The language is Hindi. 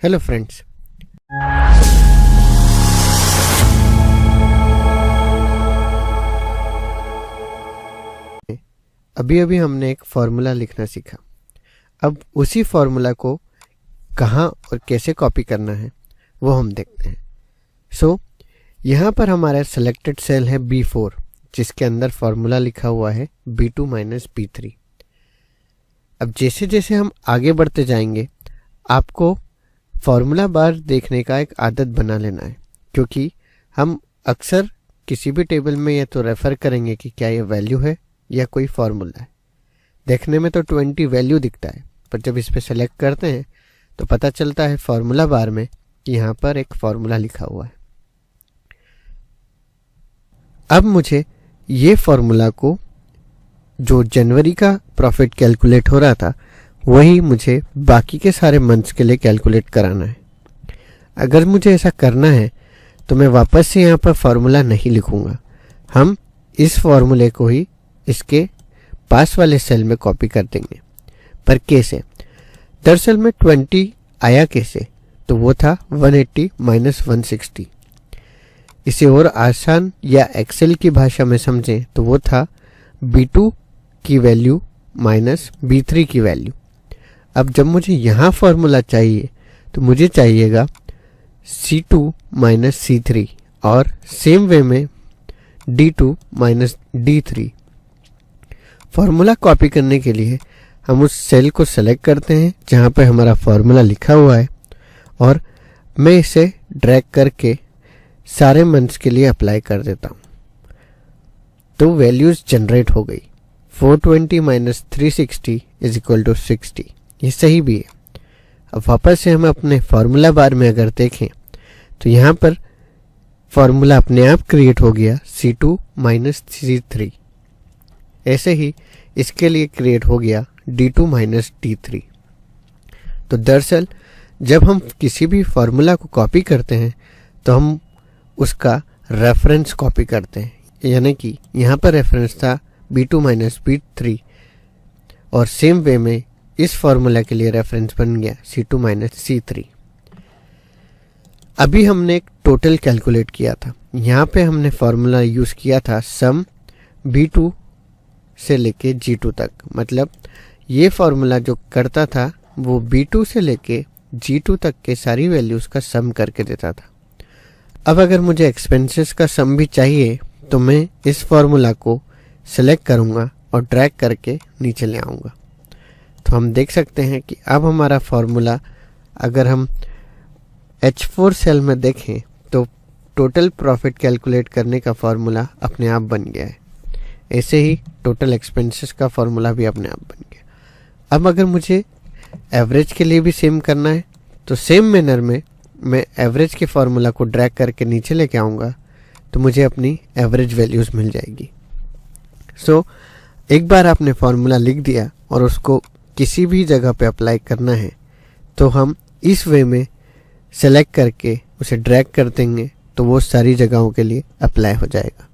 हेलो फ्रेंड्स, अभी हमने एक फॉर्मूला लिखना सीखा। अब उसी फॉर्मूला को कहाँ और कैसे कॉपी करना है वो हम देखते हैं। सो यहाँ पर हमारा सेलेक्टेड सेल है B4, जिसके अंदर फॉर्मूला लिखा हुआ है B2 माइनस B3। अब जैसे जैसे हम आगे बढ़ते जाएंगे आपको फॉर्मूला बार देखने का एक आदत बना लेना है, क्योंकि हम अक्सर किसी भी टेबल में या तो रेफर करेंगे कि क्या ये वैल्यू है या कोई फॉर्मूला है। देखने में तो 20 वैल्यू दिखता है, पर जब इस पर सेलेक्ट करते हैं तो पता चलता है फॉर्मूला बार में कि यहाँ पर एक फॉर्मूला लिखा हुआ है। अब मुझे ये फॉर्मूला को जो जनवरी का प्रॉफिट कैलकुलेट हो रहा था वही मुझे बाकी के सारे मंथ्स के लिए कैलकुलेट कराना है। अगर मुझे ऐसा करना है तो मैं वापस से यहाँ पर फॉर्मूला नहीं लिखूंगा, हम इस फॉर्मूले को ही इसके पास वाले सेल में कॉपी कर देंगे। पर कैसे? दरअसल में 20 आया कैसे? तो वो था 180 माइनस 160। इसे और आसान या एक्सेल की भाषा में समझें तो वो था B2 की वैल्यू माइनस B3 की वैल्यू। अब जब मुझे यहाँ फॉर्मूला चाहिए तो मुझे चाहिएगा C2 माइनस C3 और सेम वे में D2 minus D3। Formula copy करने के लिए हम उस सेल को सेलेक्ट करते हैं जहाँ पे हमारा फॉर्मूला लिखा हुआ है और मैं इसे ड्रैग करके सारे मंथ्स के लिए अप्लाई कर देता हूँ। तो वैल्यूज जनरेट हो गई। 420 माइनस 360 इज इक्वल टू 60। ये सही भी है। अब वापस से हम अपने फॉर्मूला बार में अगर देखें तो यहाँ पर फॉर्मूला अपने आप क्रिएट हो गया C2 माइनस C3। ऐसे ही इसके लिए क्रिएट हो गया D2 माइनस D3। तो दरअसल जब हम किसी भी फॉर्मूला को कॉपी करते हैं तो हम उसका रेफरेंस कॉपी करते हैं, यानी कि यहाँ पर रेफरेंस था B2 माइनस B3 और सेम वे में इस फॉर्मूला के लिए रेफरेंस बन गया C2 माइनस C3। अभी हमने एक टोटल कैलकुलेट किया था। यहाँ पे हमने फॉर्मूला यूज किया था सम B2 से लेके G2 तक। मतलब ये फॉर्मूला जो करता था वो B2 से लेके G2 तक के सारी वैल्यूज का सम करके देता था। अब अगर मुझे एक्सपेंसेस का सम भी चाहिए तो मैं इस फॉर्मूला को सेलेक्ट करूँगा और ड्रैग करके नीचे ले आऊँगा। तो हम देख सकते हैं कि अब हमारा फॉर्मूला, अगर हम H4 सेल में देखें तो टोटल प्रॉफिट कैलकुलेट करने का फॉर्मूला अपने आप बन गया है। ऐसे ही टोटल एक्सपेंसेस का फॉर्मूला भी अपने आप बन गया। अब अगर मुझे एवरेज के लिए भी सेम करना है तो सेम मैनर में मैं एवरेज के फॉर्मूला को ड्रैग करके नीचे लेके आऊँगा तो मुझे अपनी एवरेज वैल्यूज़ मिल जाएगी। सो एक बार आपने फॉर्मूला लिख दिया और उसको किसी भी जगह पे अप्लाई करना है तो हम इस वे में सेलेक्ट करके उसे ड्रैग कर देंगे तो वो सारी जगहों के लिए अप्लाई हो जाएगा।